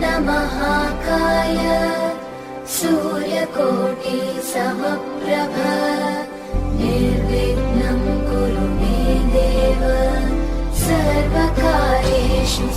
महाकाय सूर्यकोटि समप्रभ निर्विघ्नं कुरु मे देव सर्वकार्येषु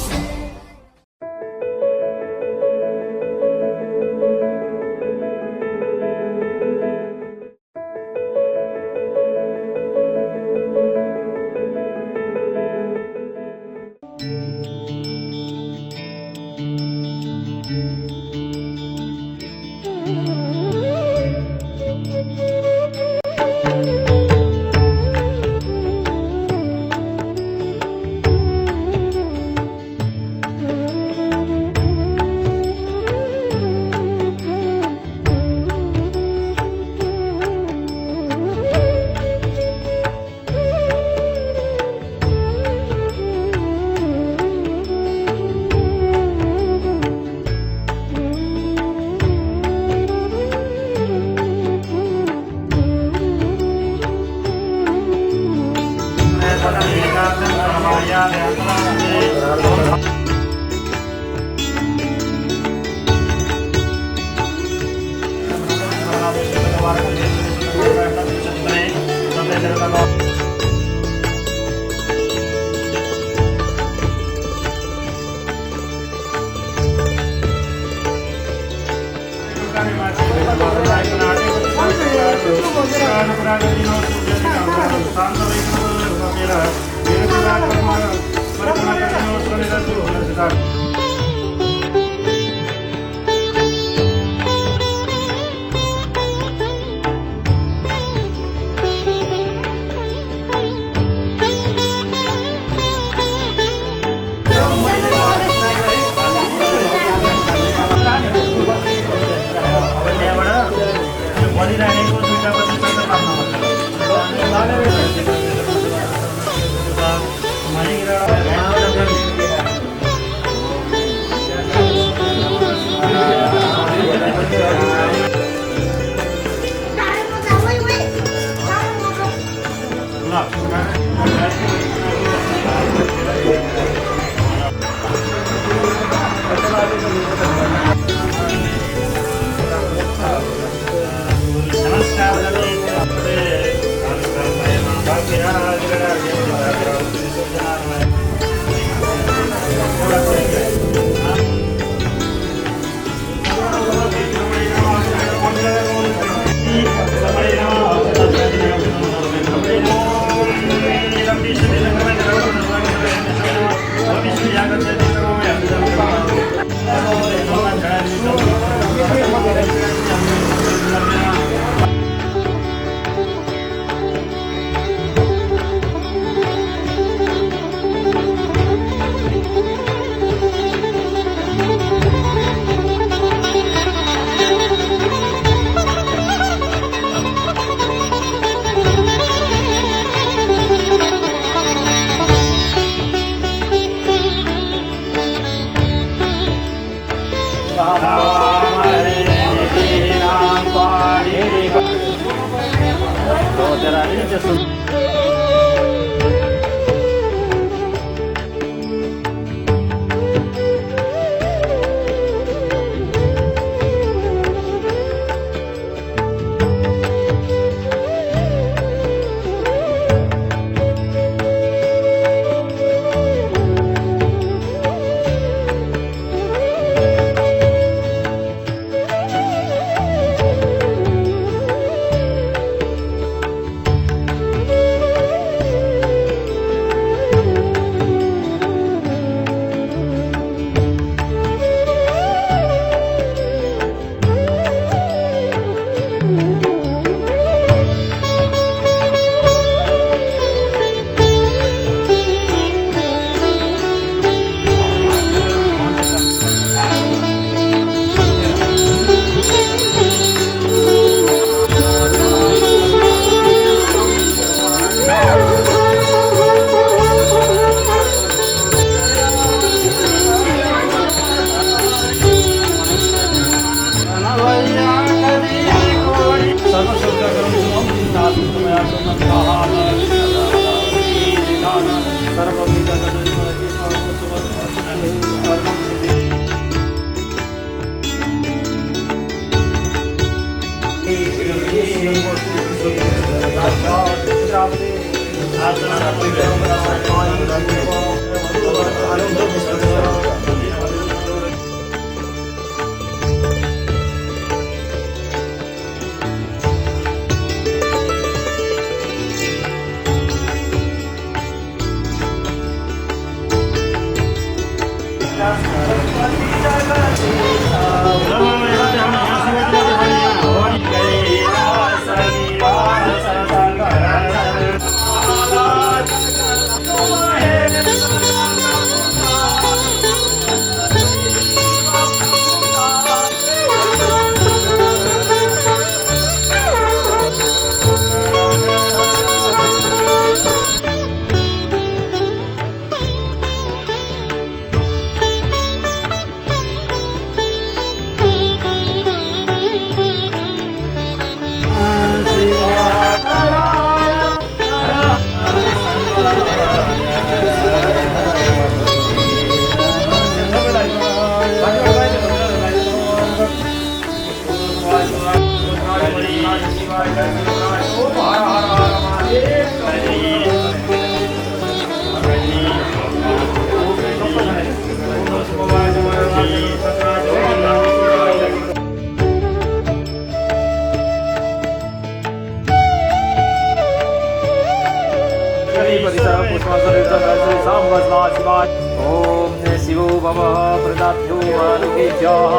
ओम शिवो भव प्रदाभ्यो आरोग्येभ्यः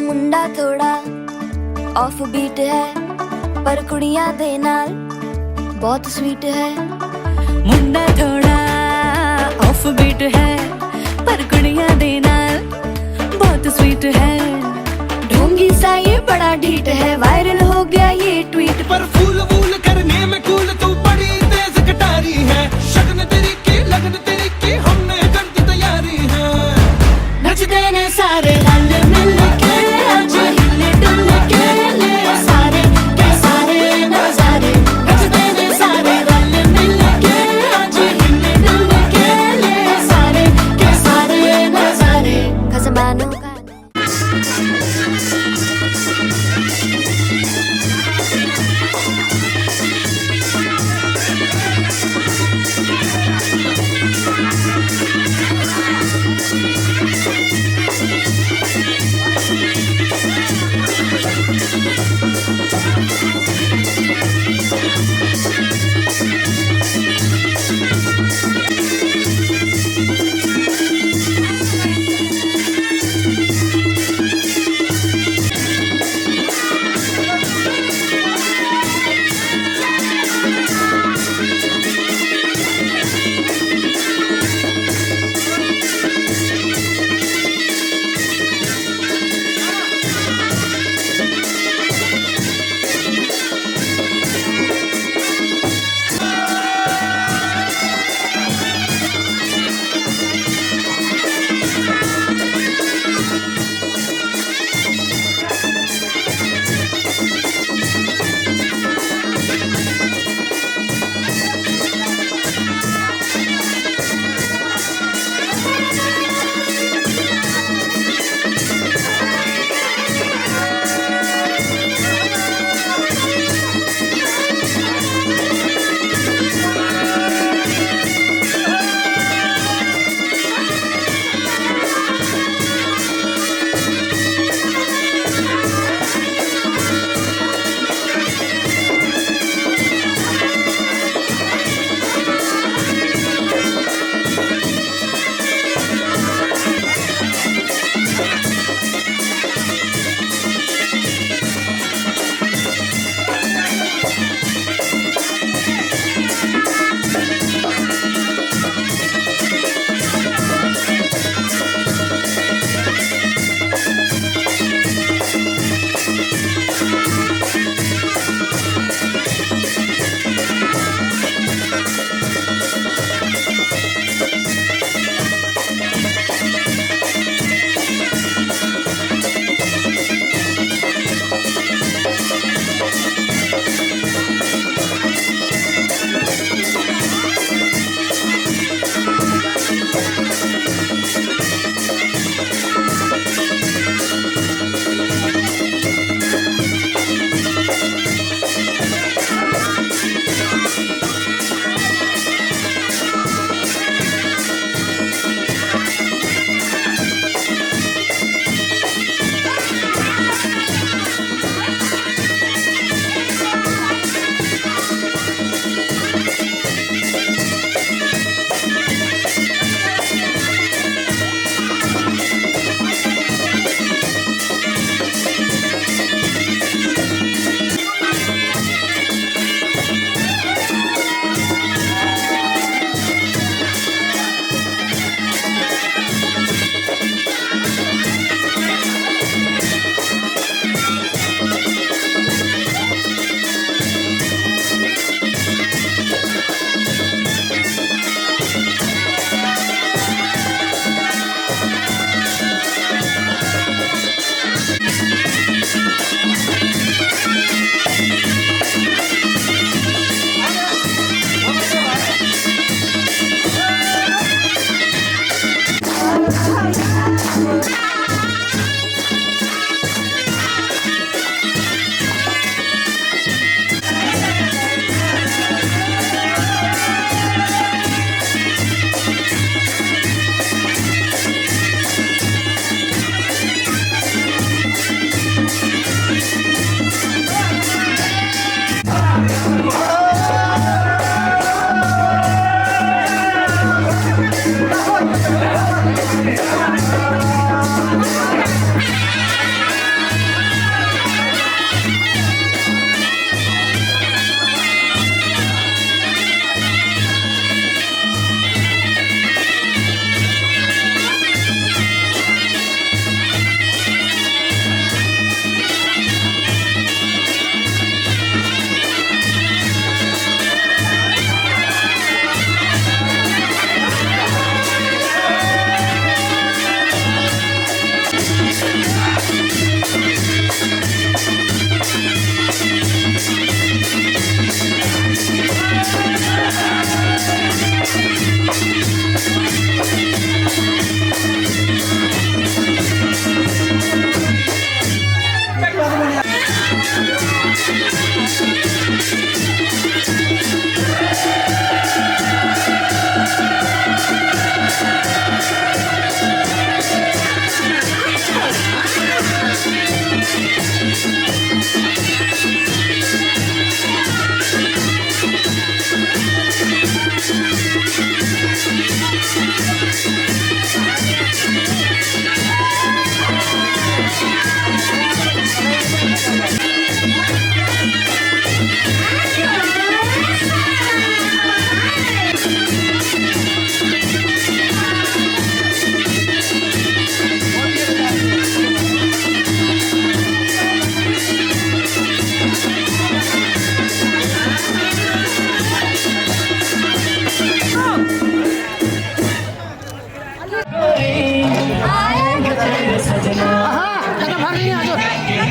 मुंडा थोड़ा ऑफ बीट है पर कुड़ियां दे नाल बहुत स्वीट है। मुंडा थोड़ा ऑफ बीट है पर कुड़ियां दे नाल बहुत स्वीट है। ढोंगी सा ये बड़ा ढीठ है, वायरल हो गया ये ट्वीट पर फूल वूल करने में कूल तू बड़ी तेज कटारी है। शगन तेरी की लगन तेरी की हमने कर दी तैयारी है। नचते ने सारे रल मिल के आज हिले डुल के ले सारे के सारे नजारे। नचते ने सारे रल मिल के आज हिले डुल के ले सारे के सारे नजारे। खसमानों का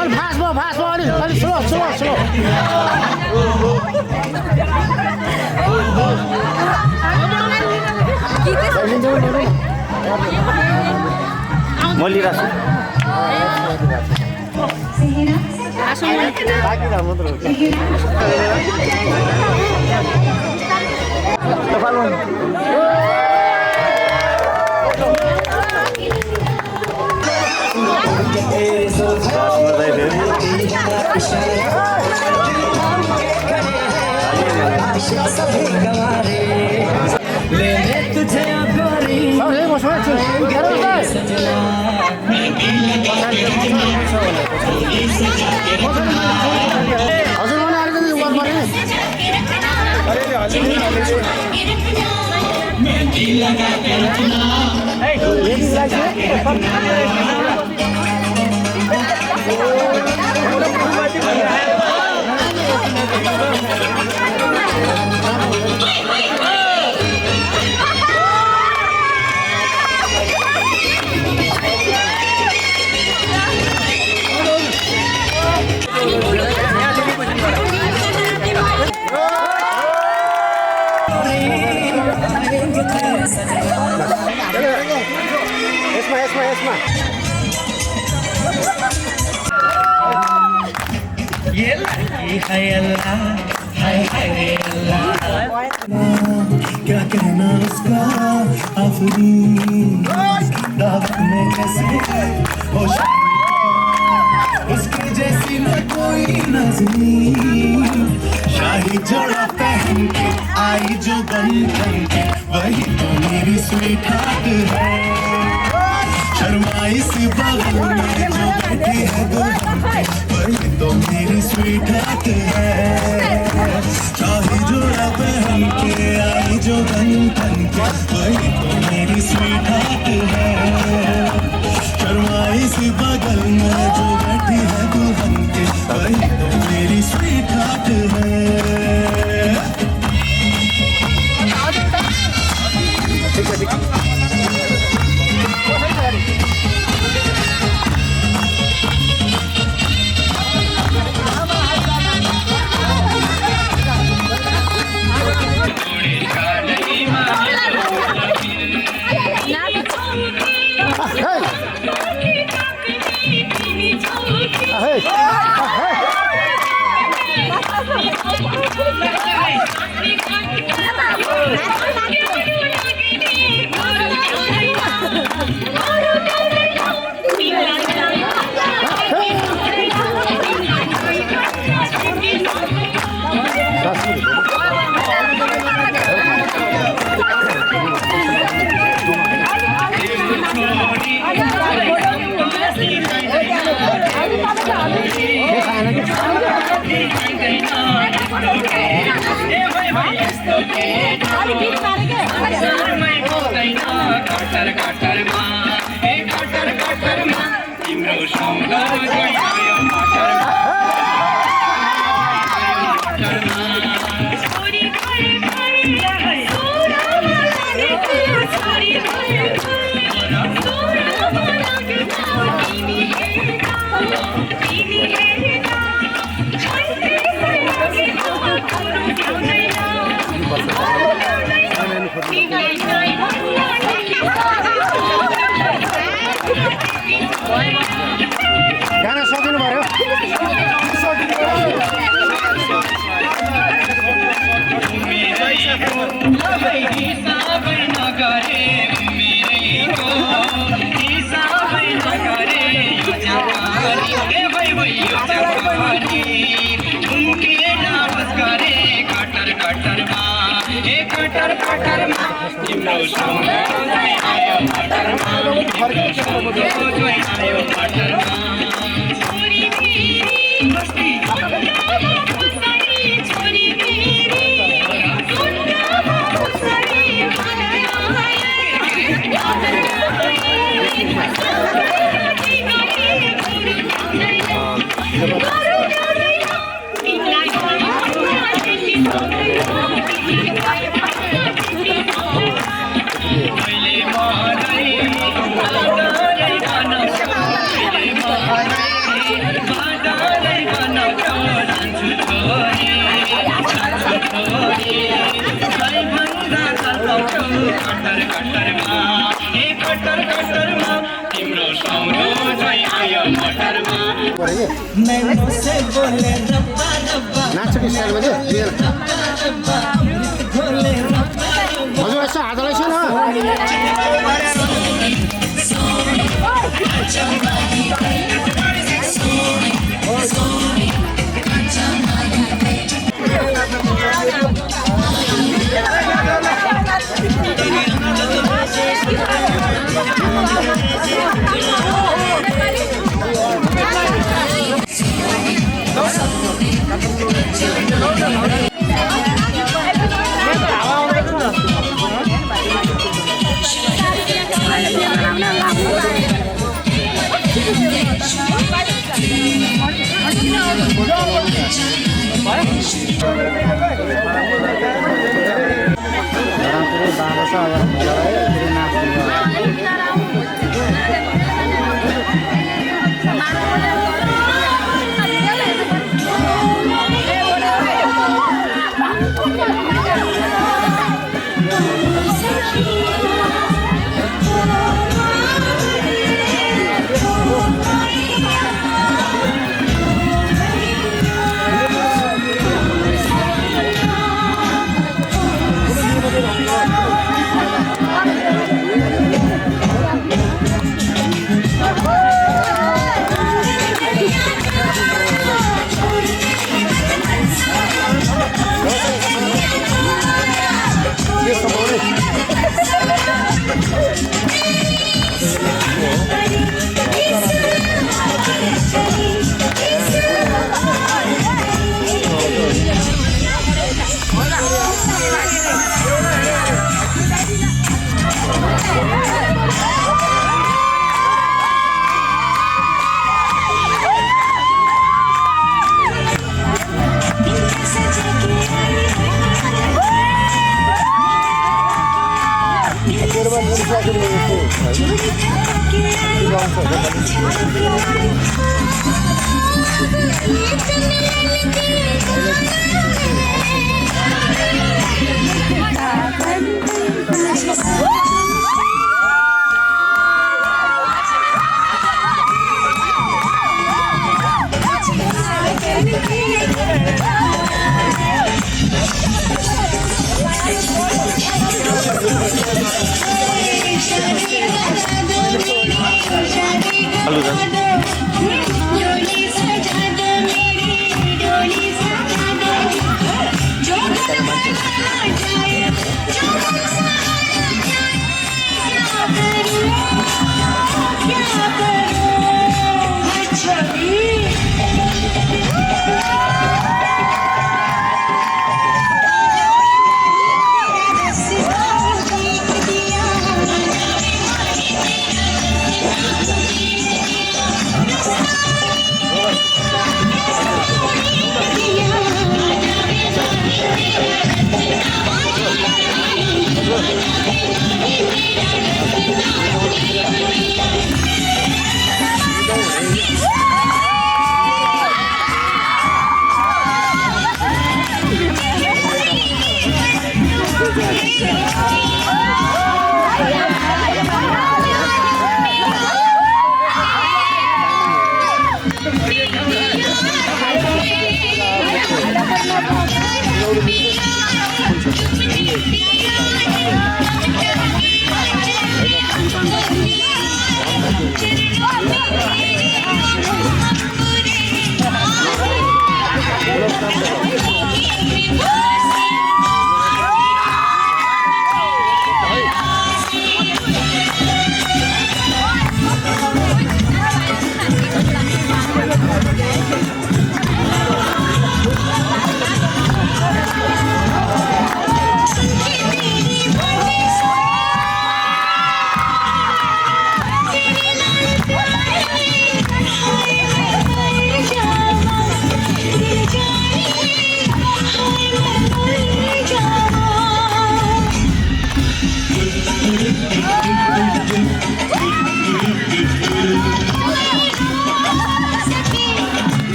अलि फास्ट भयो अलि स्लो म लिइरहेको हजुर मलाई अलिकति उहाँ पऱ्यो यसमा ये लड़की है अल्लाह हाय रे अल्लाह क्या कहना उसका आफरीन दावत में कैसे हो उसके जैसी न कोई नाज़नीन शाही जोड़ा पहन के आई जो बन के वही तो मेरी स्वीट हार्ट है शर्माई सी बगल में जो बैठी है दुल्हन वही तो मेरी स्वीट हार्ट है शाही जोड़ा पहन के आई जो बन के वही तो मेरी स्वीट हार्ट है शर्माई सी बगल में जो बैठी है दुल्हन के वही तो मेरी स्वीट हार्ट है गाना सकिनु पर्यो कटर कटरमा तिम्रो साउनो चाहिँ आयो मटरमा नैनो से बोले रब्बा रब्बा नाच्छ कि स्टाइलमा चाहिँ खोले हजुर यसो हात हल्लाइछ न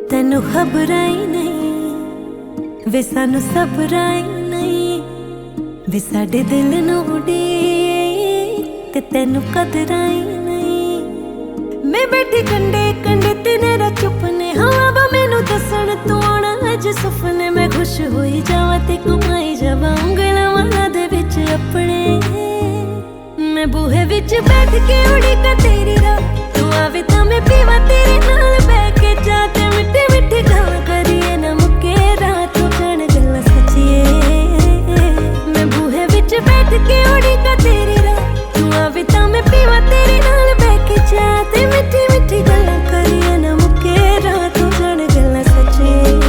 ਤੈਨੂੰ ਖਬਰਾਂ ਹੀ ਨਹੀਂ ਵੇ ਸਾਨੂੰ ਸਬਰਾਂ ਹੀ ਨਹੀਂ ਵੇ ਸਾਡੇ ਦਿਲ ਨੂੰ ਉਡੀ ਤੇ ਤੈਨੂੰ ਕਦਰਾਂ ਹੀ ਨਹੀਂ ਮੈਂ ਬੈਠੀ ਕੰਡੇ ਕੰਡੇ ਤੇ ਨੇਰਾ ਚੁੱਪ ਨੇ ਹਵਾ ਵਾ ਮੈਨੂੰ ਦੱਸਣ ਤੂੰ ਆਉਣਾ ਅੱਜ ਸੁਪਨੇ ਮੈਂ ਖੁਸ਼ ਹੋਈ ਜਾਵਾਂ ਤੇ ਘੁਮਾਈ ਜਾਵਾਂ ਉਂਗਲਾਂ ਵਾਲਾਂ ਦੇ ਵਿੱਚ ਆਪਣੇ ਮੈਂ ਬੂਹੇ ਵਿੱਚ ਬੈਠ ਕੇ ਉਡੀਕਾਂ ਤੇਰੀ ਰਾਹ ਤੂੰ ਆਵੇ ਤਾਂ ਮੈਂ ਪੀਵਾਂ ਤੇਰੇ ਨਾਲ ਬਹਿ ਕੇ ਚਾਹ ਤੇ ਮਿੱਠੀ ਮਿੱਠੀ ਗੱਲ ਕਰੀਏ ਨਾ ਮੁੱਕੇ ਰਾਤ ਨੂੰ ਜਾਣ ਗੱਲਾਂ ਸੱਚੀਏ ਮੈਂ ਬੂਹੇ ਵਿੱਚ ਬੈਠ ਕੇ ਉਡੀਕਾਂ ਤੇਰੀ ਰਾਹ ਤੂੰ ਆਵੇ ਤਾਂ ਮੈਂ ਪੀਵਾਂ ਤੇਰੇ ਨਾਲ ਬਹਿ ਕੇ ਚਾਹ ਤੇ ਮਿੱਠੀ ਮਿੱਠੀ ਗੱਲਾਂ ਕਰੀਏ ਨਾ ਮੁੱਕੇ ਰਾਤ ਨੂੰ ਜਾਣ ਗੱਲਾਂ ਸੱਚੀਏ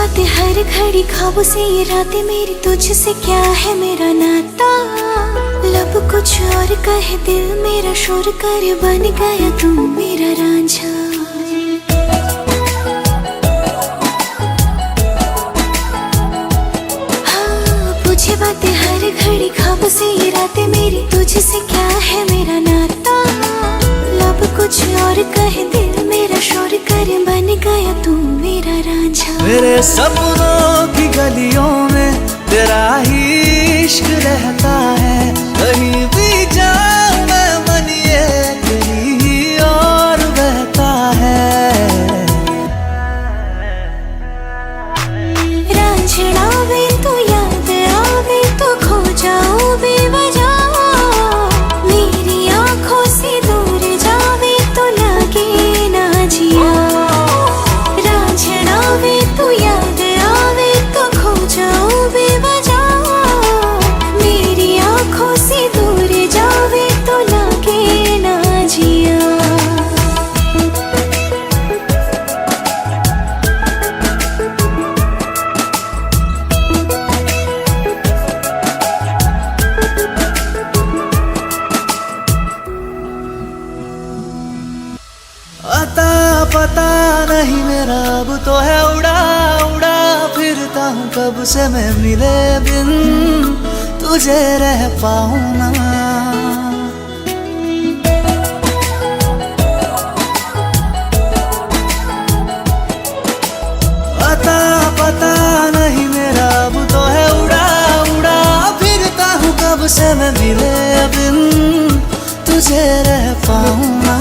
बातें हर घड़ी ख्वाबों से ये रातें मेरी तुझसे क्या है मेरा नाता। लब कुछ और कहे दिल मेरा शोर कर बन गया तू मेरा रांझा। हाँ पूछे बातें हर घड़ी ख्वाबों से ये रातें मेरी तुझसे क्या है मेरा नाता। लब कुछ और कहे दिल मेरा शोर कर बन गया तू मेरा रांझा। मेरे सपनों की गलियों में तेरा ही इश्क रहता है। कहीं भी जाऊं मैं मन ये तेरी ही और बहता है। रांझना वे तो याद आवे तो खो जाऊं बेवजह। मेरी आंखों से दूर जावे तो लगे ना जिया। रांझना वे तो याद आवे तो खो जाऊं बेवजह। मेरी आंखों से दूर जावे तो लगे ना जिया। आता पता नहीं मेरा अब तो है उड़ा उड़ा फिरता हूँ कब से मैं मिले बिन तुझे रह पाऊँ ना। आता पता नहीं मेरा अब तो है उड़ा उड़ा फिरता हूँ कब से मैं मिले बिन तुझे रह पाऊँ ना।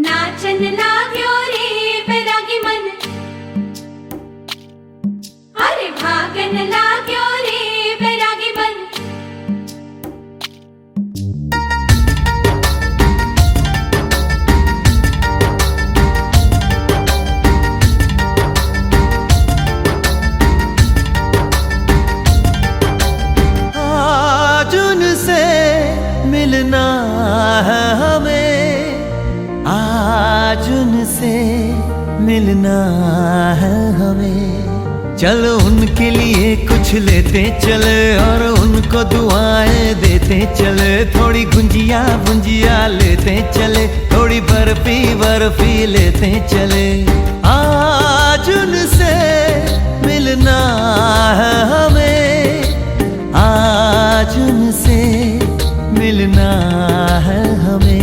नाचन लाग्यो रे बैरागी मन अरे भागन लाग्यो रे बैरागी मन आज उनसे मिलना है हमें, आज उनसे मिलना है हमें। चलो उनके लिए कुछ लेते चले और उनको दुआएं देते चले। थोड़ी गुंजिया गुंजिया लेते चले, थोड़ी बर्फी बर्फी लेते चले। आज उनसे मिलना है हमें, आज उनसे मिलना है हमें।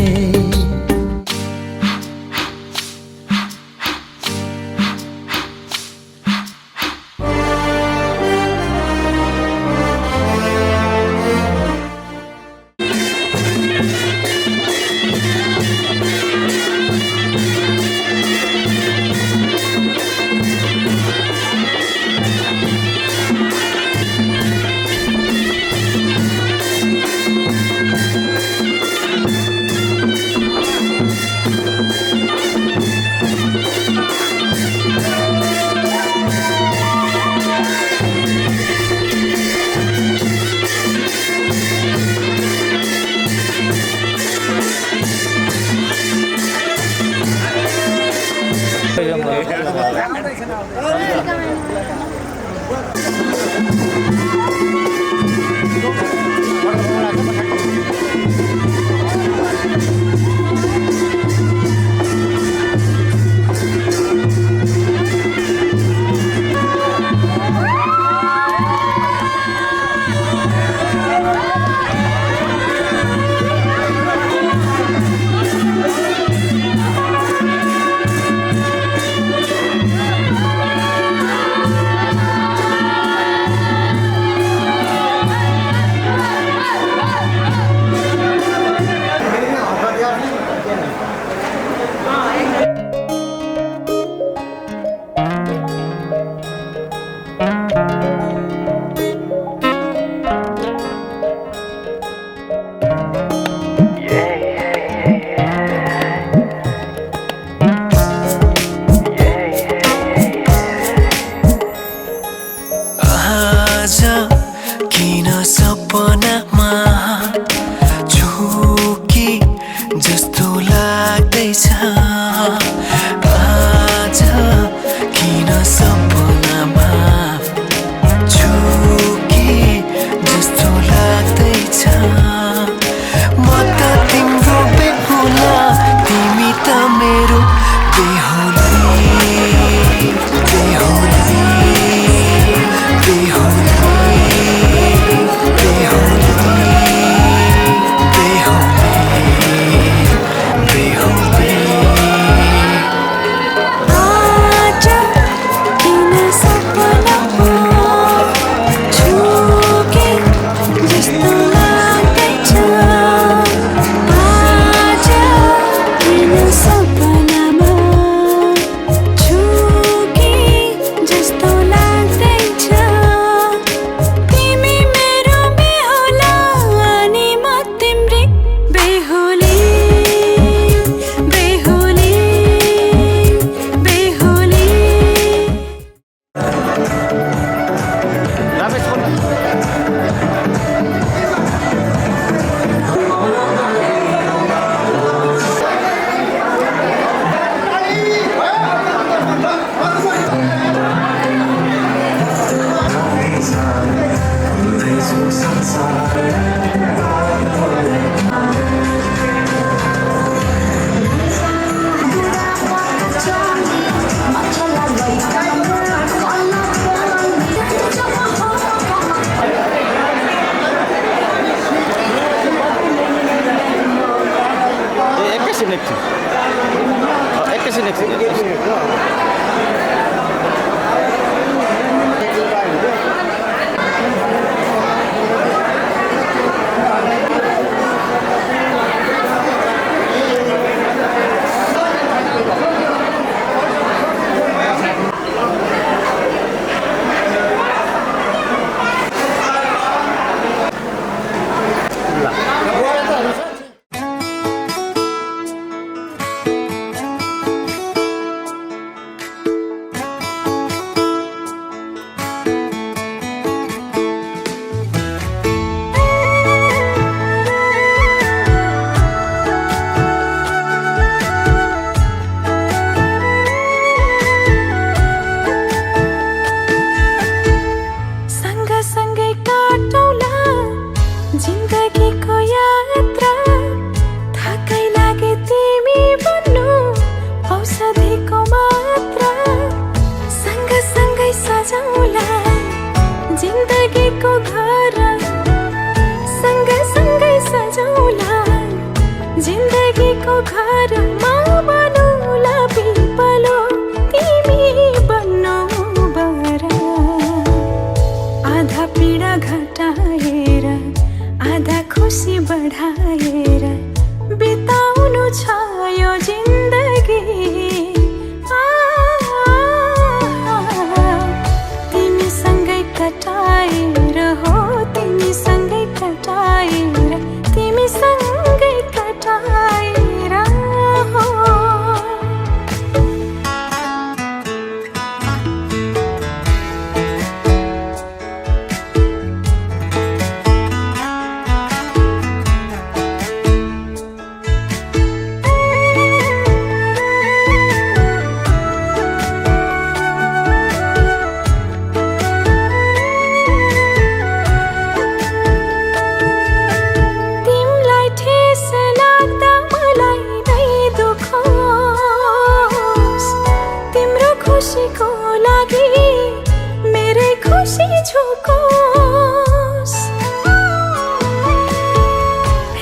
झुकोस्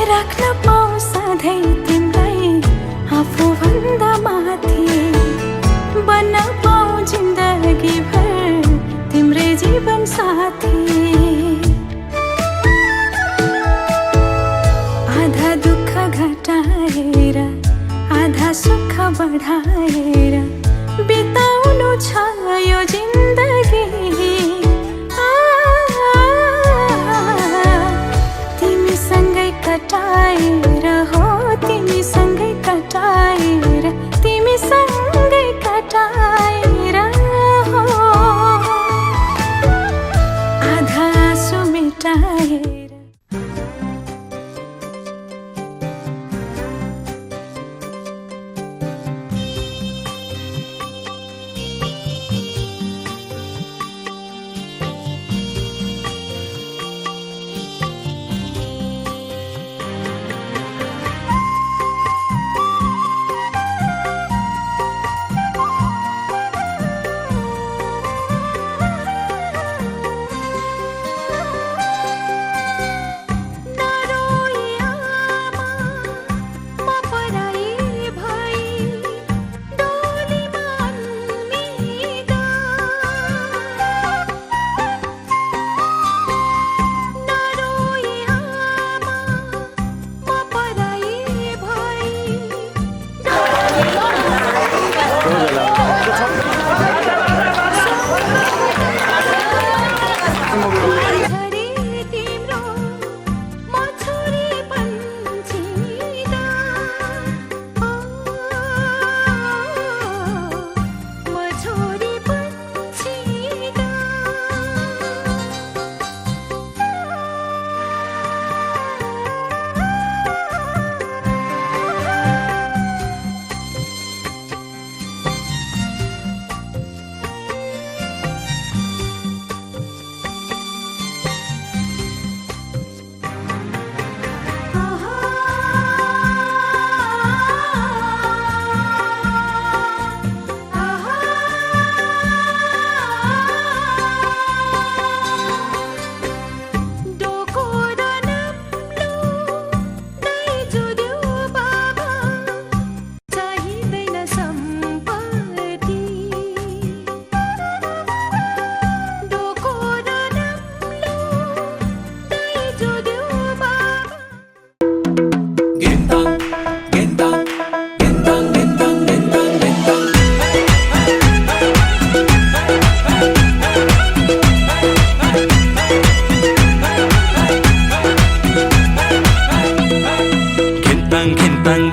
राख्न पाऊ सधैँ तिमीलाई आफूभन्दा माथि बन्न पाऊ जिन्दगी भर तिम्रै जीवन साथी आधा दुःख घटाएर आधा सुख बढाएर बिताउनु छ यो जिन्दगी तिमीसँगै कटाएर हो तिमीसँगै कटाएर तिमीसँगै कटाएर हो आधा आँसु मेटाएर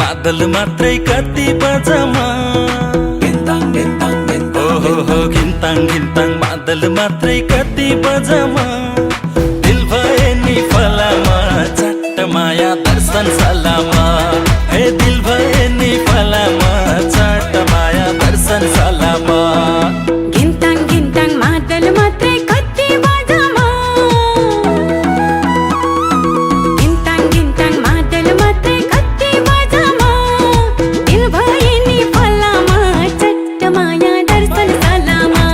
बादल मात्रै कति बजमा हो घिन्ताङ घिन्ताङ बादल मात्रै कति बजमा दिल भए नि फलामा चट्ट माया दर्शन सलामा हे दिल भए नि फलामा चट्ट माया दर्शन सलामा घिन्ताङ घिन्ताङ बादल मात्रै कति बजमा घिन्ताङ घिन्ताङ बादल मात्रै कति बजमा दिल भए नि फलामा चट्ट माया दर्शन सलामा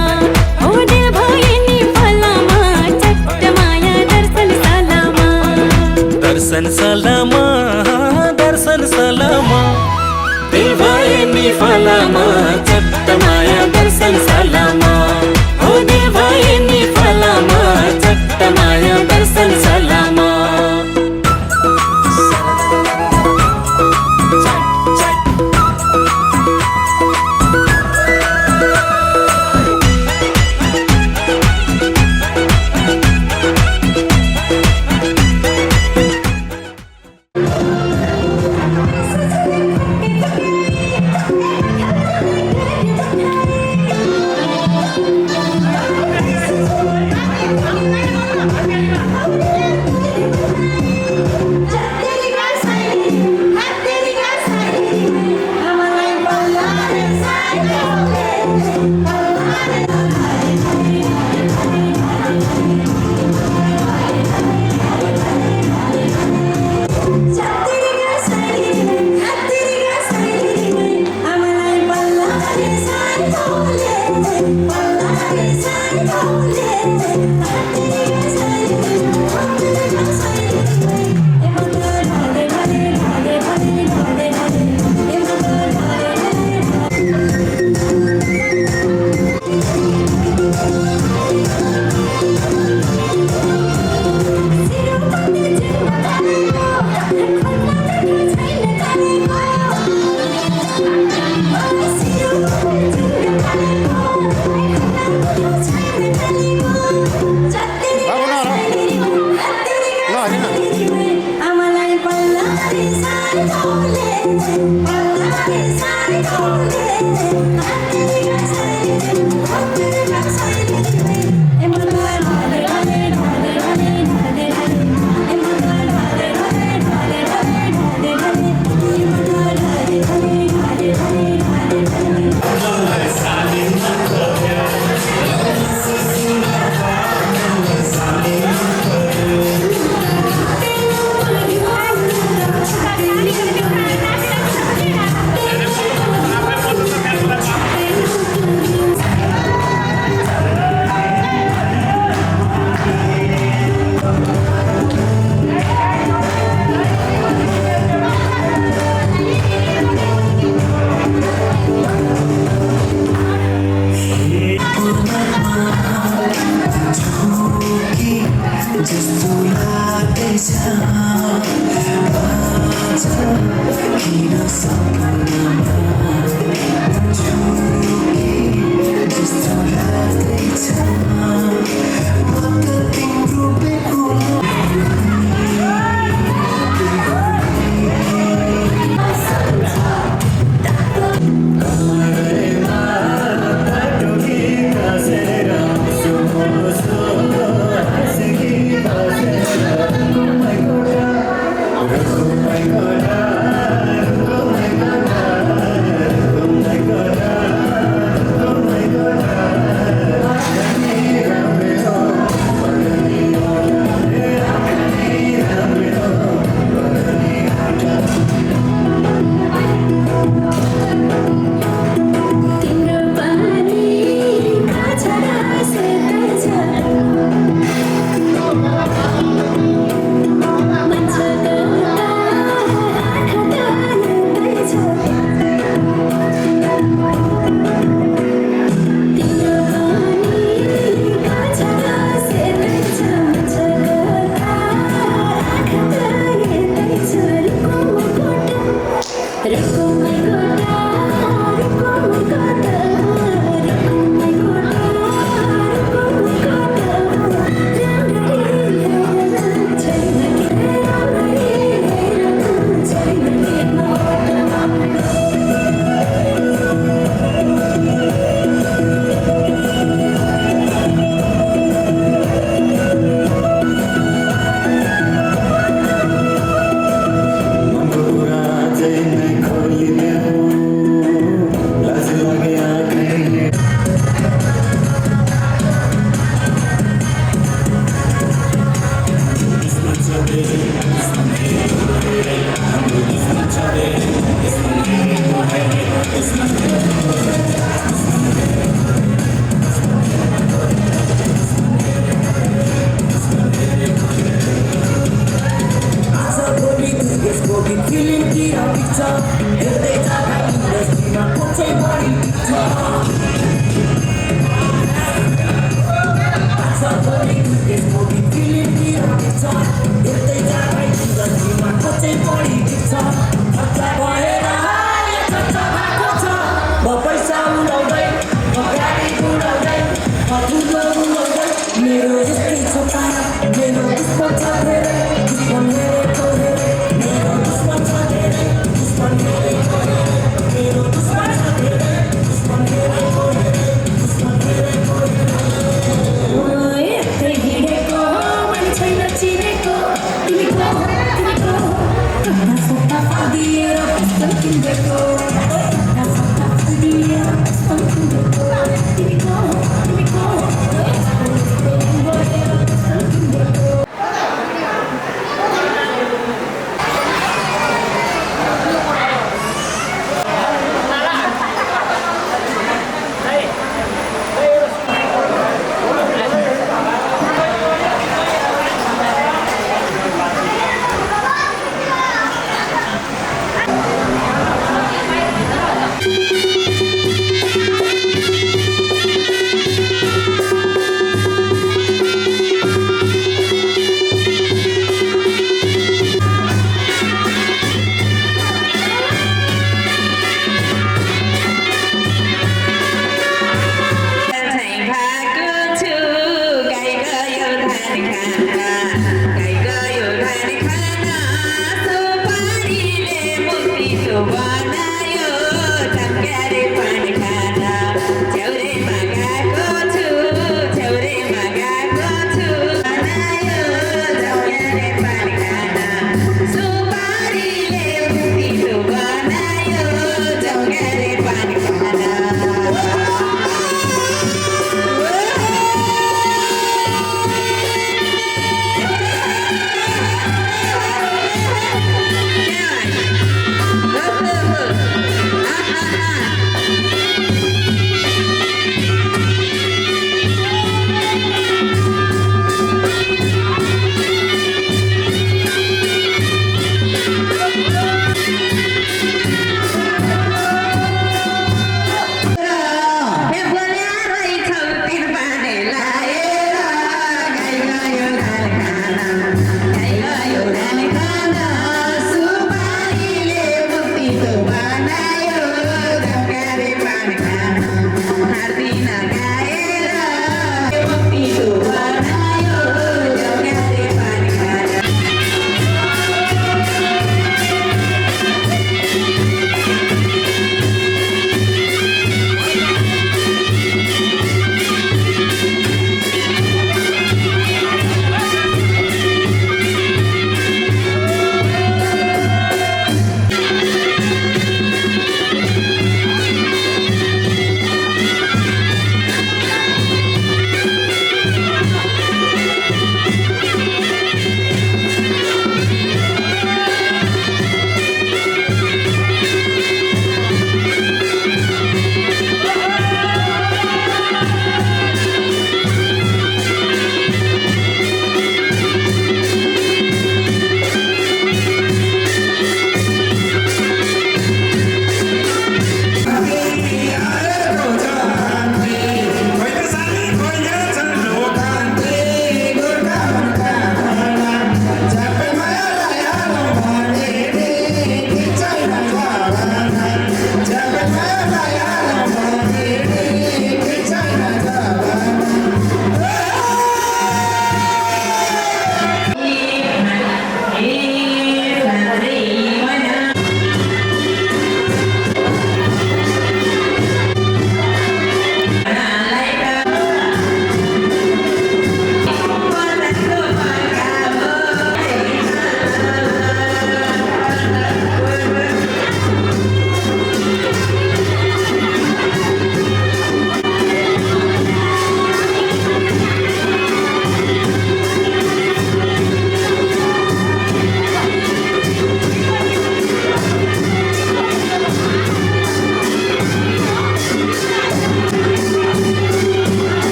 हो दिल भए नि फलामा चट्ट माया दर्शन सलामा दर्शन सलामा दर्शन सलामा दिल भए नि फलामा चट्ट माया दर्शन सलामा हो दिल भए नि फलामा चट्ट माया दर्शन सलामा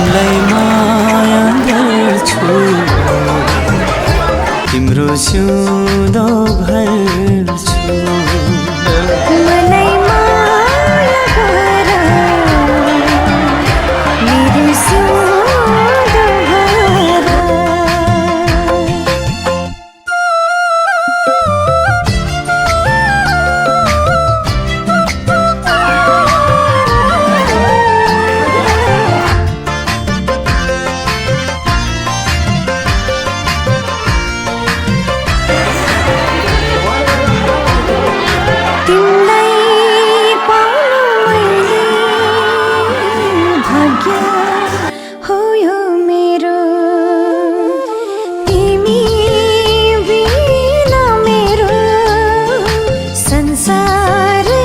तिमलाई माया गर्छु तिम्रो सिउँदो भर्छु मलाई माया गर मेरो सिउँदो भर तिमलाई पाउनु मैले भाग्य हो यो मेरो तिमी बिना मेरो संसारै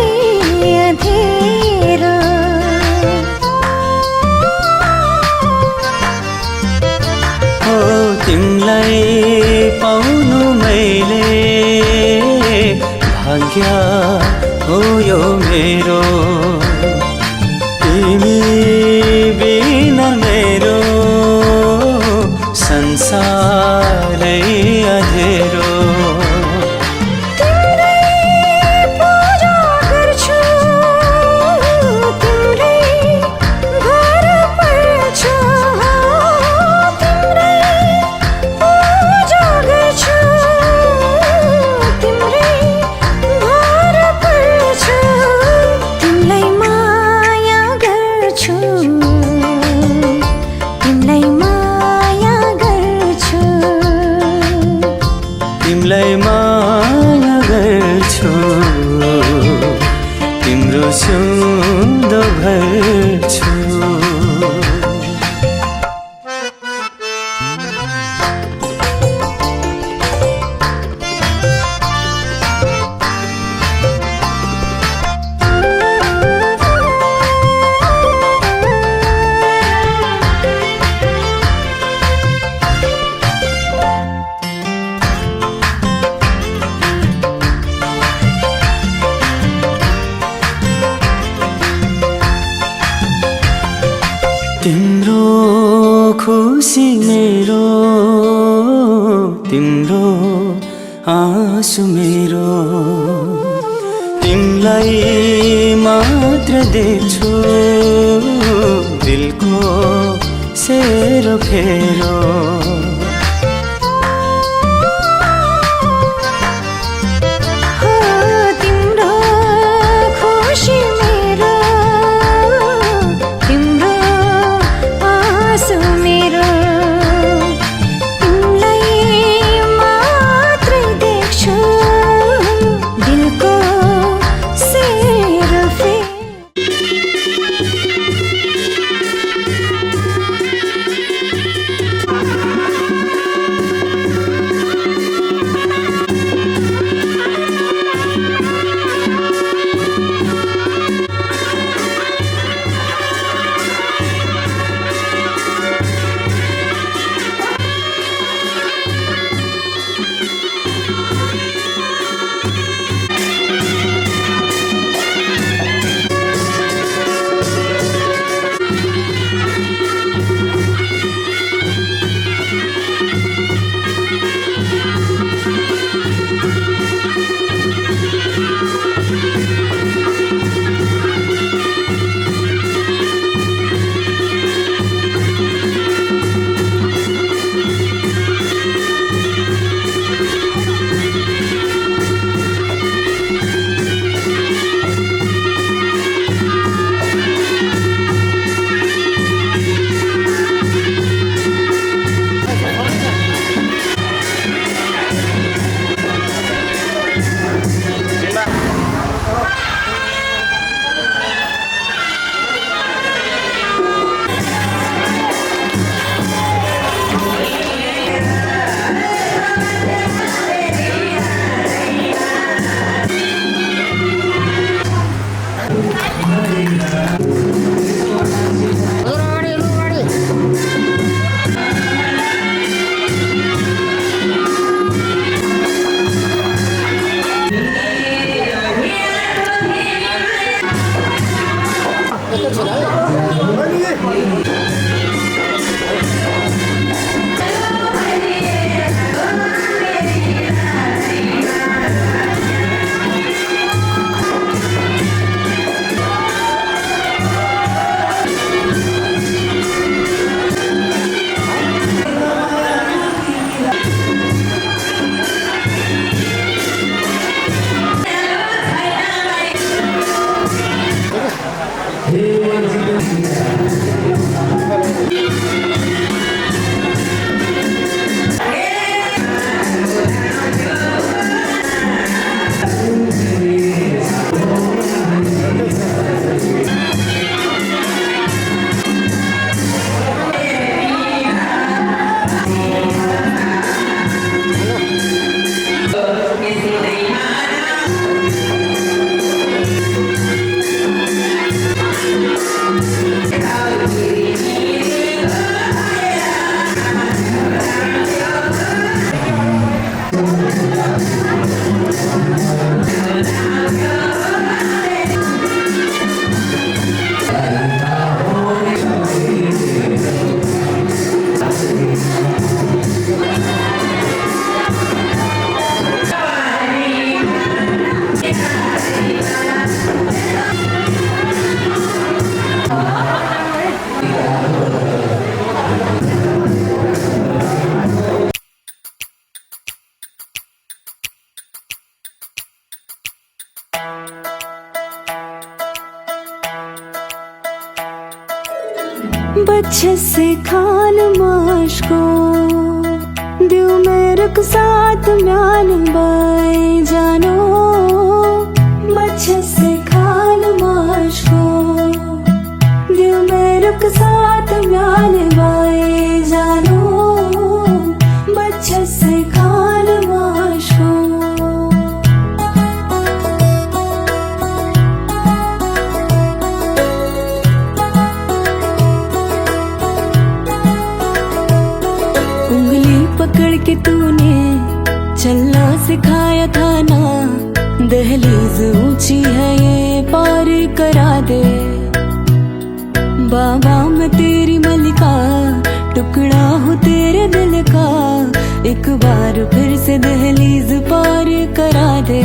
अँधेरो हो तिमलाई पाउनु मैले भाग्य हो यो मेरो तिमी बिना मेरो संसारै अँधेरो पूजा गर्छु तिम्रै घर पर्छु तिम्रै पूजा गर्छु तिम्रै घर पर्छु तिमीलाई माया गर्छु तिमीलाई माया गर्छु तिमलाई माया गर्छु तिम्रो सिउँदो भर्छु तिम्रो खुसी मेरो तिम्रो आँसु मेरो तिमलाई मात्र देख्छु दिलको सेरो फेरो हो तिम्रो खुसी मेरो तिम्रो आँसु मेरो तिमीलाई मात्रै देख्छु दिलको सेरो फेरो बच्चे से खान माशको दिल में रुक साथ म्यान बाई जानो बच्चे से खान माशको दिल में रुक साथ म्यान बाई जानो बच्चे से खान माशको उंगली पकड़ के तूने चलना सिखाया था ना दहलीज ऊंची है ये पार करा दे बाबा मैं तेरी मलिका टुकड़ा हूँ तेरे दिल का एक बार फिर से दहलीज पार करा दे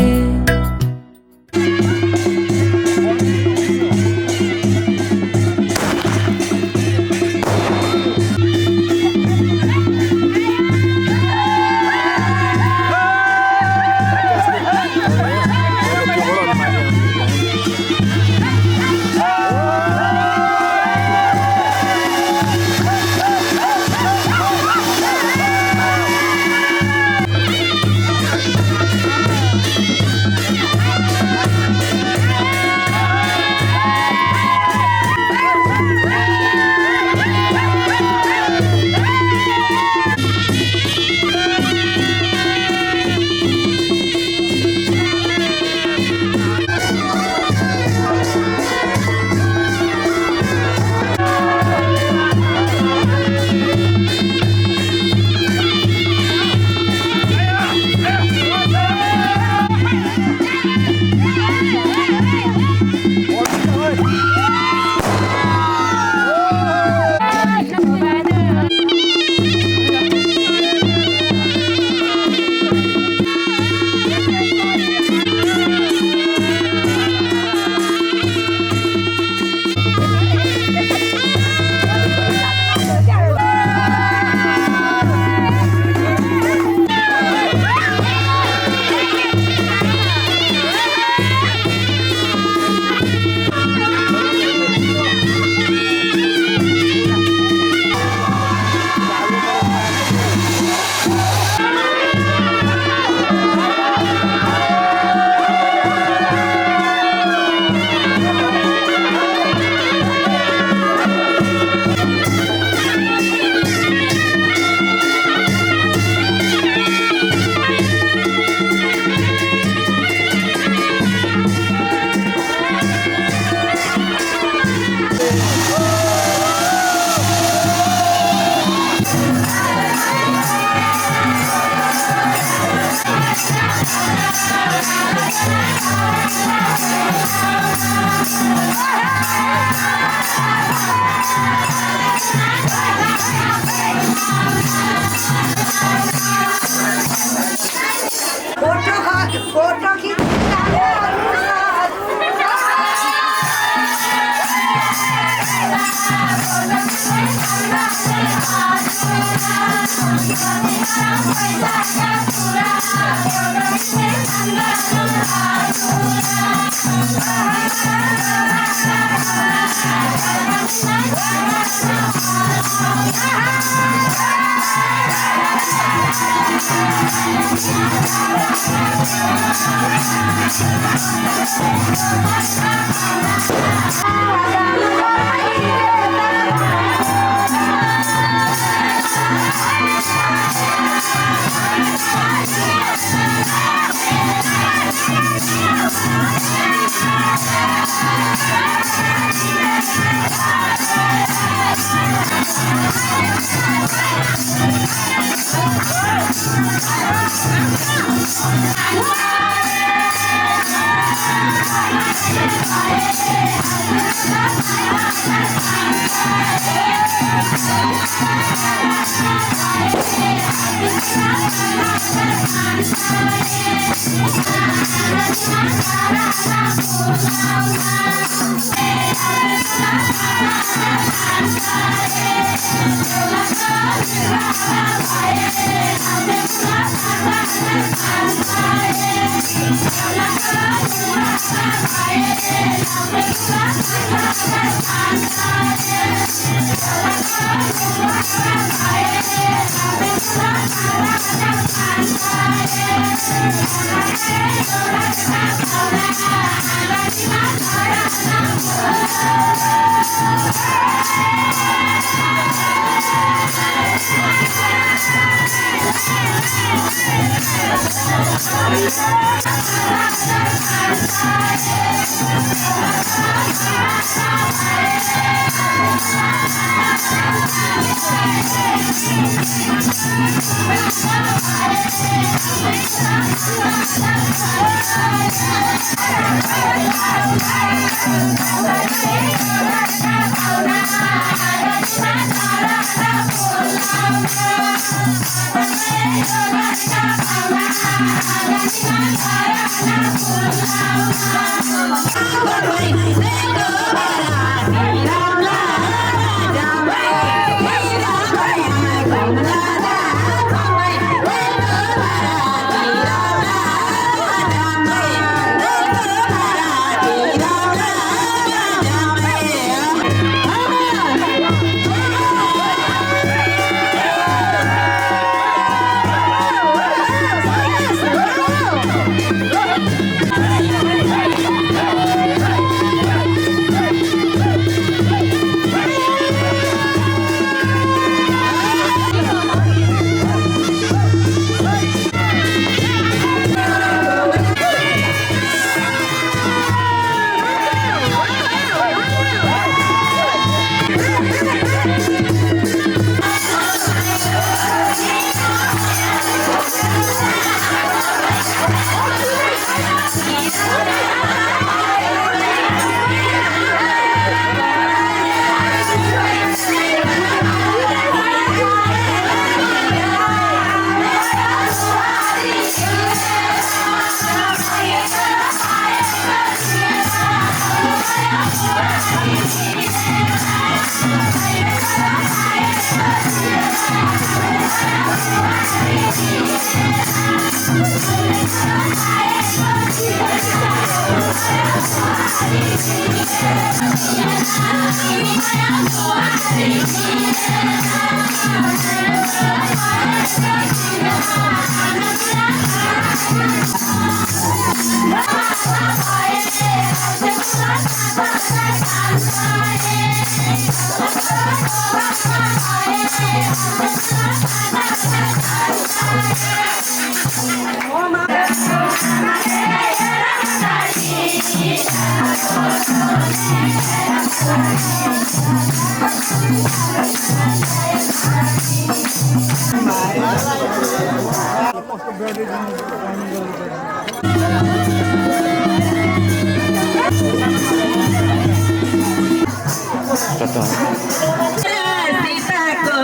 सीताको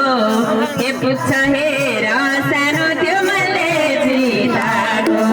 के पुग्छ हेर सानो त्यो मैले सीताको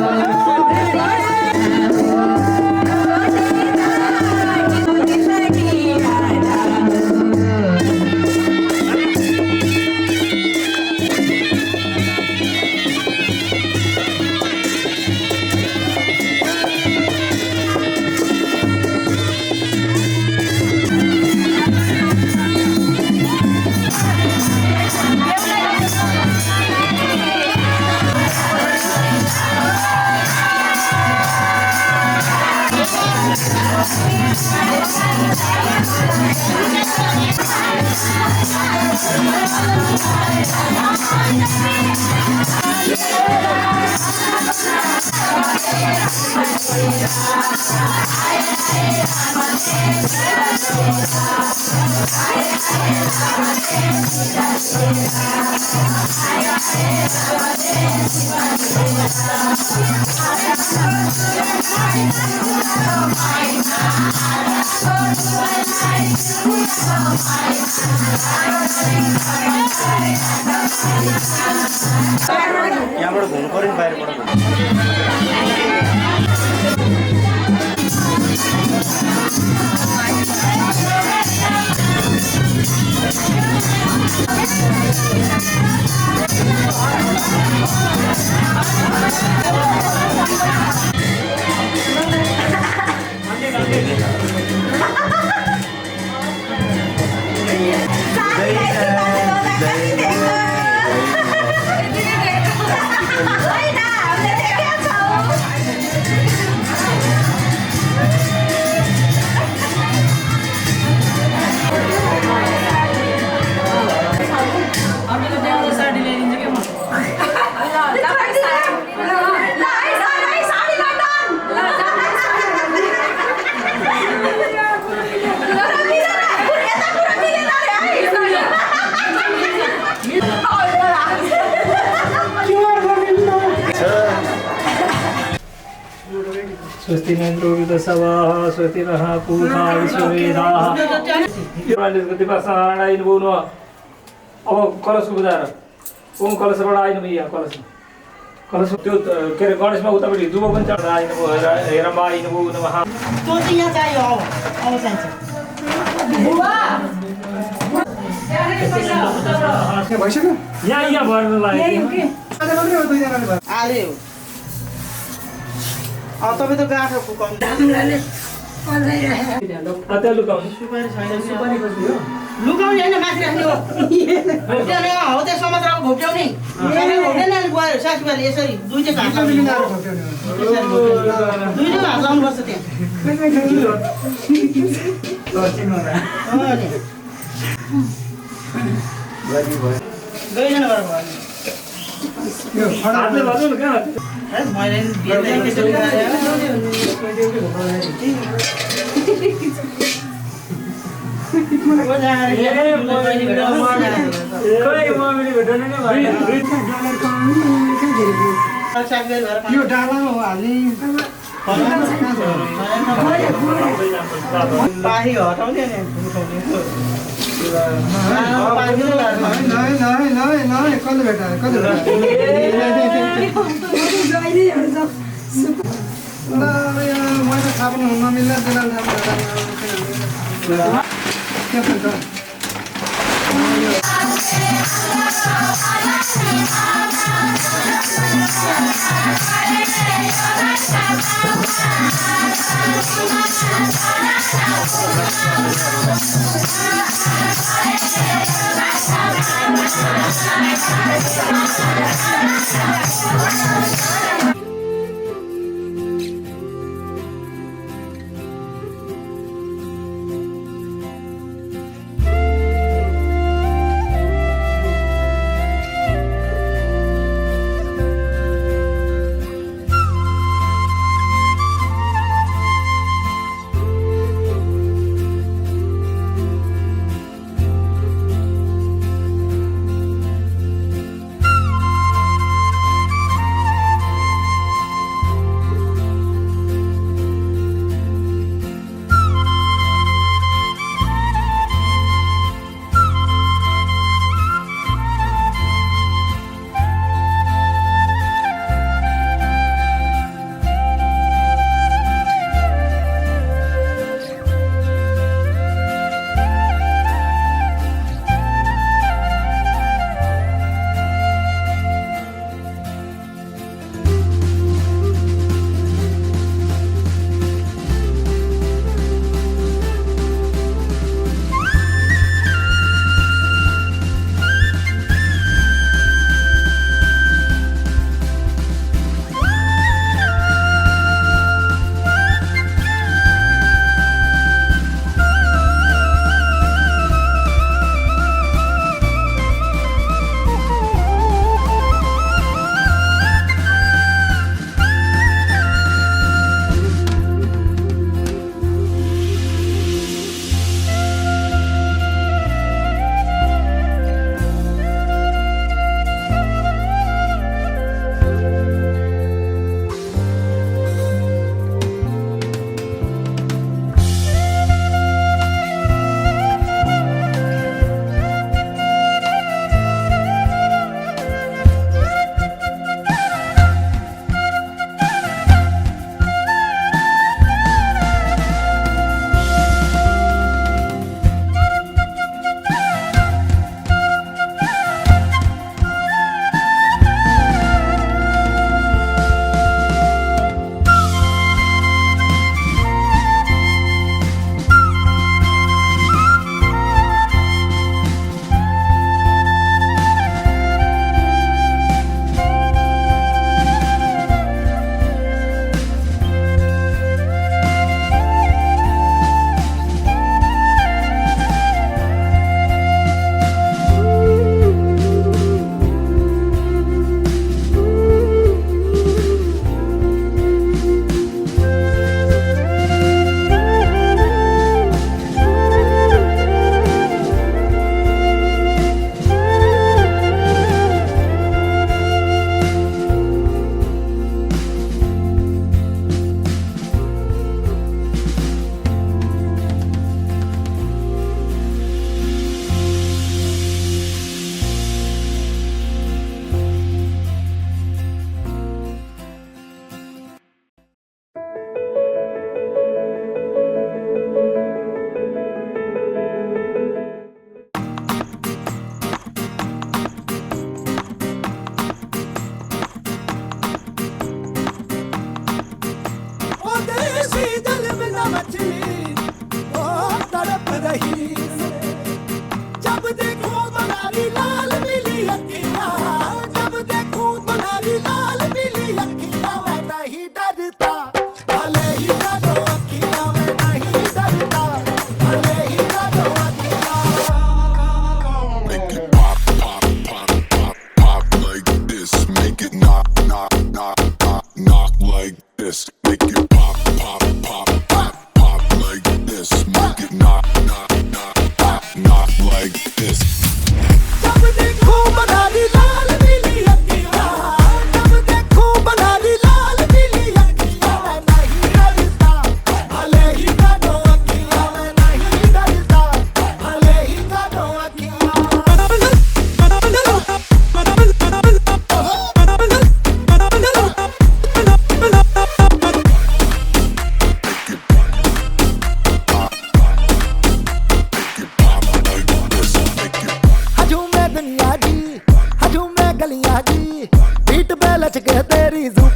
यहाँबाट घुम्नु पर्यो नि बाहिरबाट स्वस्ति न इन्द्रो वृद्धसभाः स्वस्ति नः पूषा विश्ववेदाः अब कलशको बुझाएर ओम कलशबाट आइनु यहाँ कलश कलश त्यो के अरे गणेशमा उतापट्टि दुबो पनि चढ्दा आइनुभयो हेरमा आइनुभयो नमः त्यो चाहिँ यहाँ चाहियो अब चाहिन्छ भइसक्यो यहाँ भर्नु लाग्यो हाल्यो अब तपाईँ त गाँठो फुकाउनु त्यहाँ लुकाउने लुकाउने होइन माथि राख्ने हो हो त्यो समाजको घोप्ट्याउने घोप्ट्याउने अनि गएर सासूबाले यसरी दुईटै हात दुईटै हात लाउनुपर्छ त्यहाँ दुईजना गरेर भयो मैले यो डालामा हाल्ने पाही हटाउने नि उठाउने कहिले भेटा मैले थाहा पनि हुन नमिल्ने Thank you.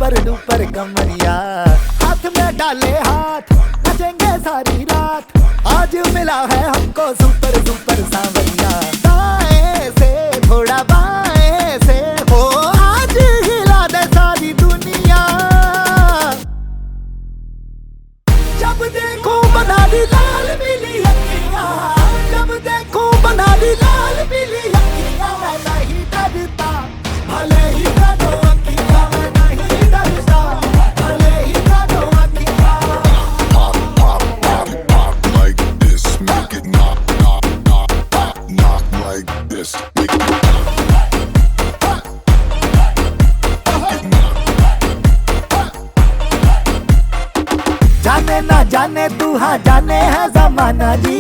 सुपर डुपर कमरिया, हाथ में डाले हाथ नचेंगे सारी रात, आज मिला है हमको सुपर डुपर सांवरिया। दाएं से थोड़ा बाएं से हो, आज हिला दे सारी दुनिया, जब देखो बना दी लाल पीली अखियां, जब देखो बना दी लाल पीली अखियां, मैं नहीं डरता भले ही काटो अखियां, मैं नहीं डरता भले ही काटो अखियां। Pop, pop, pop, pop like this. Make it knock, knock, knock, knock, knock like this. Make it जाने ना जाने तू हाँ जाने है जमाना जी,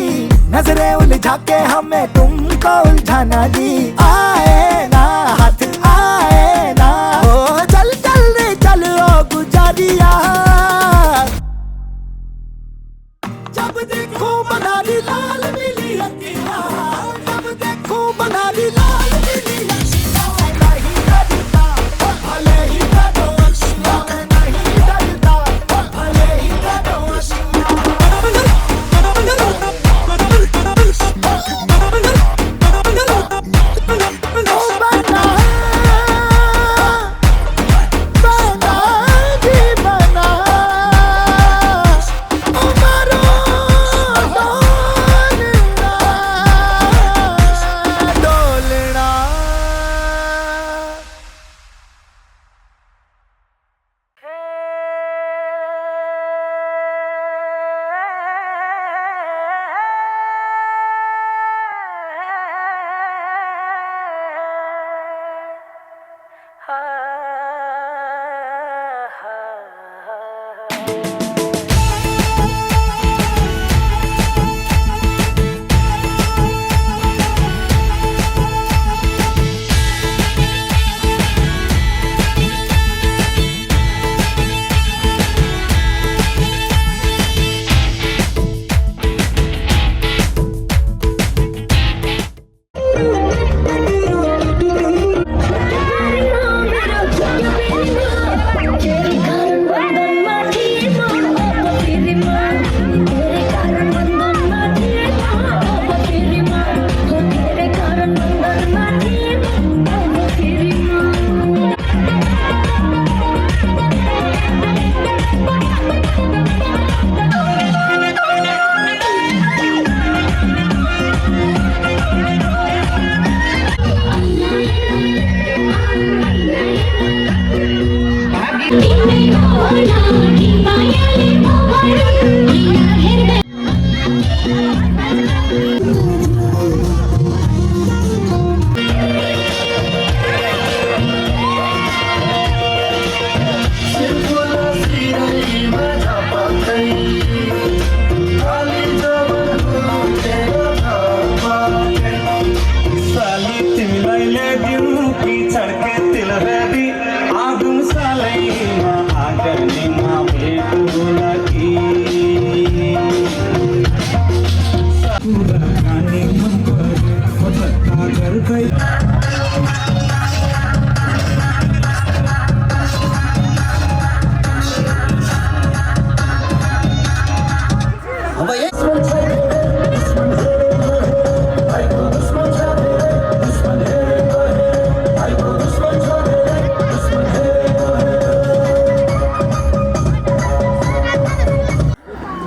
नजरें उलझा के हमें तुमको उलझाना जी। आए ना हाथ आए ना, ओ चल चल रे चल ओ गुजारिया, जब देखो बना दी लाल पीली अखियां, जब देखो बना दी लाल पीली अखियां, मैं नहीं डरता भले ही काटो अखियां, मैं नहीं डरता भले ही काटो अखियां। ओ बना बना जी बना, ओ मारो डोलना डोलना।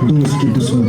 दोस्त की दुश्मन।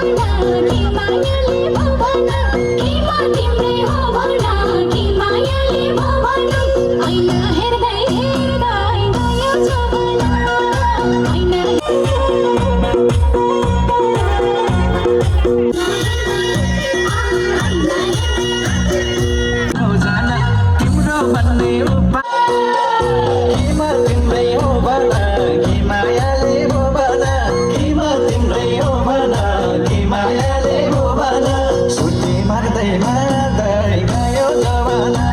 भवना कि मायाले भवना किमा तिम्रै हो भवना कि मायाले भवना ऐना हेर्दै हेर्दै गयो जमाना ऐना तिम्रो भन्ने किमा तिम्रै हो भन कि मायाले हो भन किमा तिम्रै हो भन कि मायाले हो भन सुटी मार्दै मार्दै गयो जमाना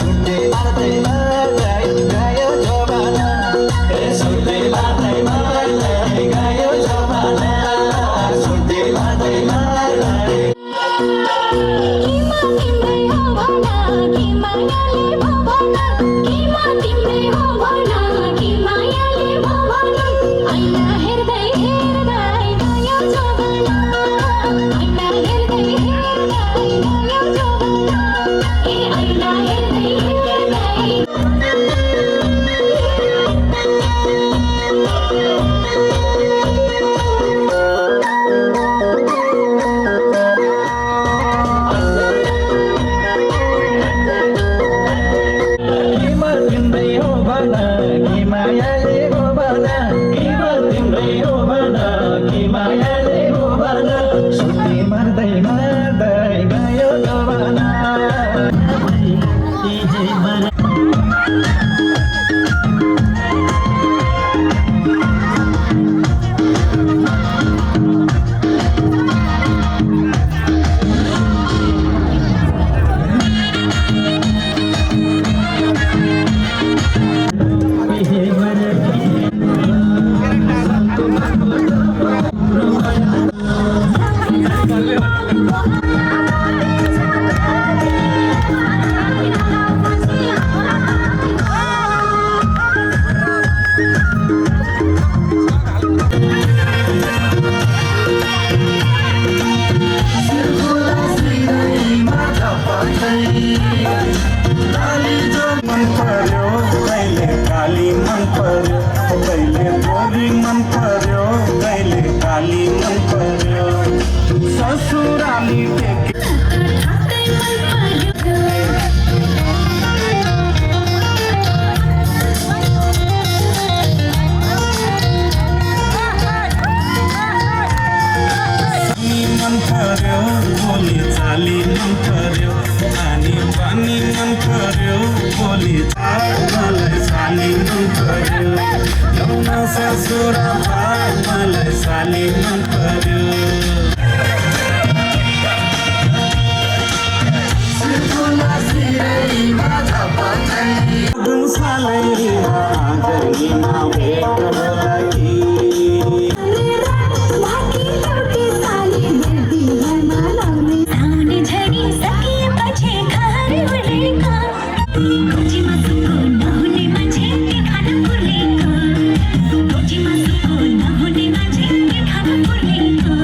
सुटी मार्दै मार्दै गयो जमाना सुटी मार्दै मार्दै गयो जमाना सुटी मार्दै मार्दै किमा तिम्रै हो भवना कि मायाले भवना किमा तिम्रै हो भवना कि मायाले भवना ऐना हेर्दै हेर्दै गयो जमाना ऐना हेर्दै हेर्दै गयो जमाना ए ऐना हेर्दै किमा तिम्रै हो भन कि मायाले हो भन किमा तिम्रै हो भन कि मायाले हो भन सुटी मार्दै मार्दै गयो जमाना मन पर्यो कहिले काली मन पर्यो कहिले गोरी मन पर्यो कहिले काली मन पर्यो ससुराली टेके मन पर्यो बोली चाली मन पर्यो पानी पानी मन पर्यो बोली चाल मलाई साली मन पर्यो ल्याउन ससुरा भात मलाई साली मन पर्यो साउने झरी सकिएपछि घर उडेका खोजीमा सुको नहुने मान्छे के खान फुलेको खोजीमा सुको नहुने मान्छे के खान फुलेको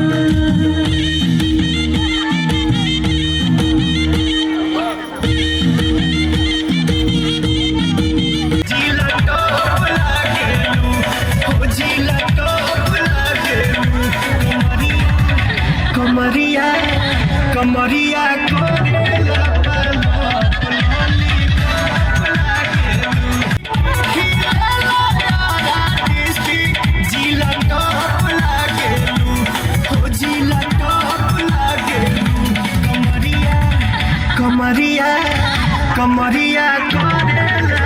कमरिया कमरिया कोरेला कमरिया कमरिया कोरेला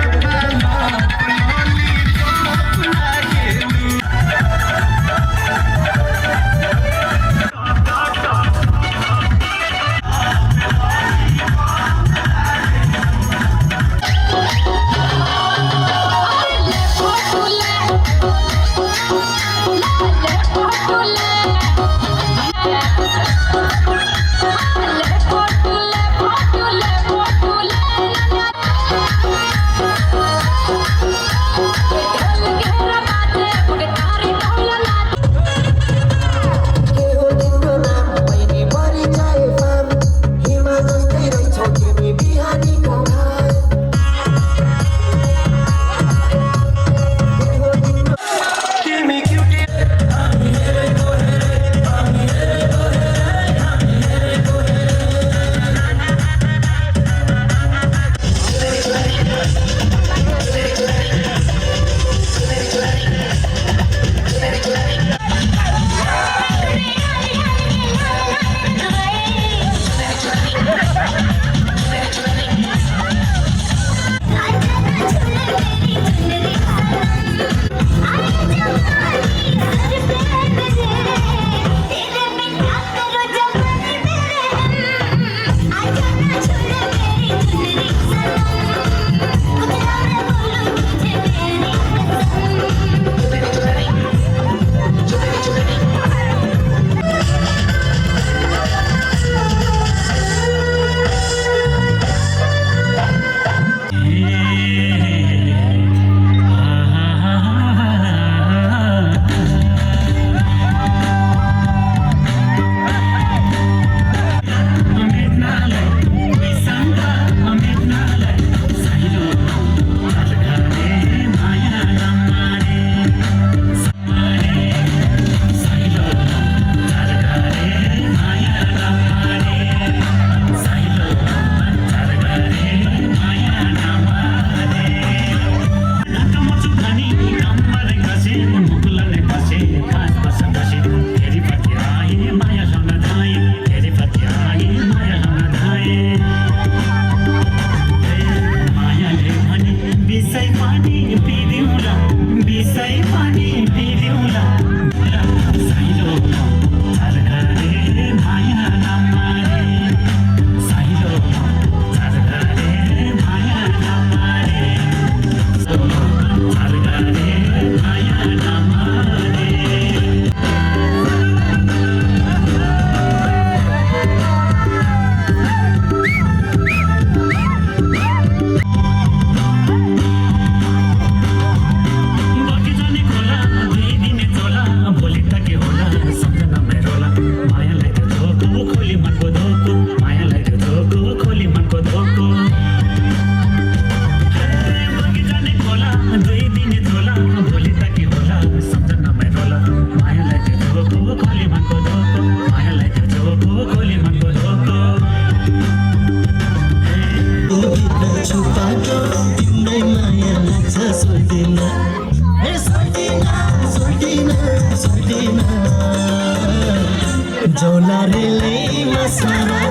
जोनारेले मसारा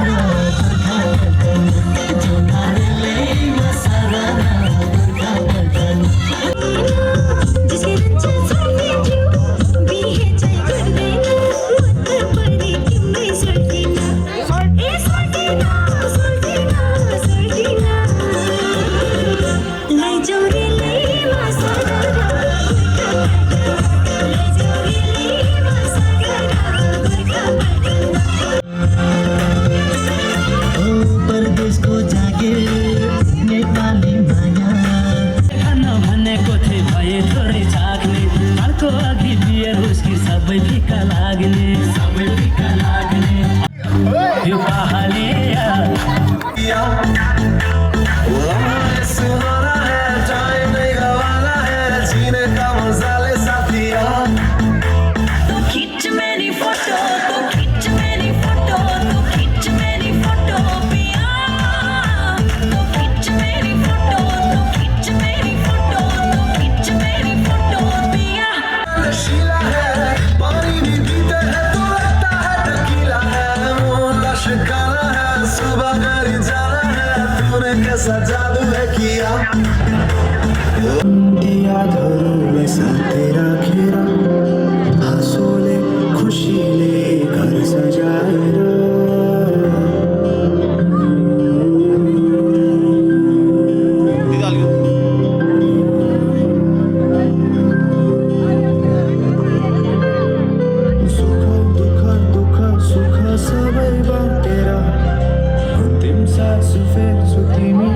जोनारेले मसारा जिसके रंजन सारे क्यों भी है चल कर देना मत पड़े क्यों नहीं सड़तीना ए सड़तीना ले जाओ रे ले मसारा ले जाओ रे ले मसारा परदेश को जागे नेपाली माया खाना भनेको थिए भए थोरै झाग्ने अर्को अघि बियर उसकी सबै फिका लाग्ने यो पहाडे सुहाना है टाइम नहीं गवाना है जीने का मजा ले साथिया तो खींच मेरी फोटो तो खींच मेरी फोटो तो खींच मेरी फोटो पिया तो खींच मेरी फोटो तो खींच मेरी फोटो तो खींच मेरी फोटो पिया नशीला है पानी भी पीते हैं तो लगता है टकीला है मोहल्ला शिकारा है सुबह घर जाना है तूने कैसा जादू है किया यादहरूले साथै राखेर हाँसोले खुसीले घर सजाएर सुख दुःख सुख सबै बाँडेर अन्तिम सास फेर्छु तिमी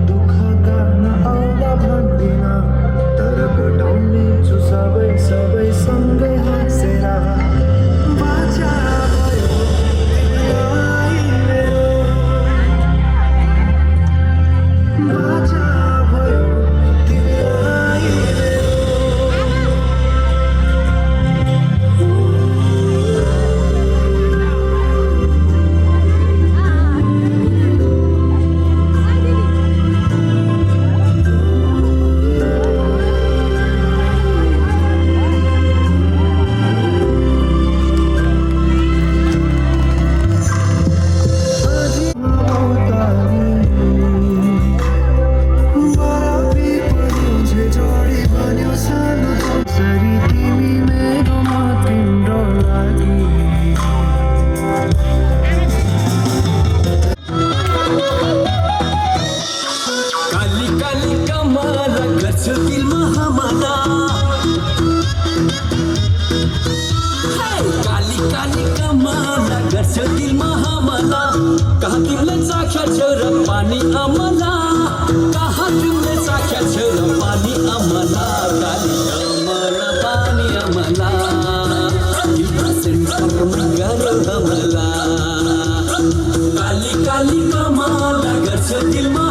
दुःख गर्न आउँदा भन्दिन तर कटाउने छु सबै सँगै हाँसेर बाचा भयो तिमीलाई मेरो बाचा भयो तिमीलाई काली काली कमाला गर्छ दिलमा हमला काली काली कमाला गर्छ दिलमा हमला कहाँ तिमीले चाख्या छौ र पानी अमला कहाँ तिमीले चाख्या छौ र पानी अमला काली कमाला पानी अमला तिम्रो सेन्टमा गरौ हमला काली काली कमाला गर्छ दिलमा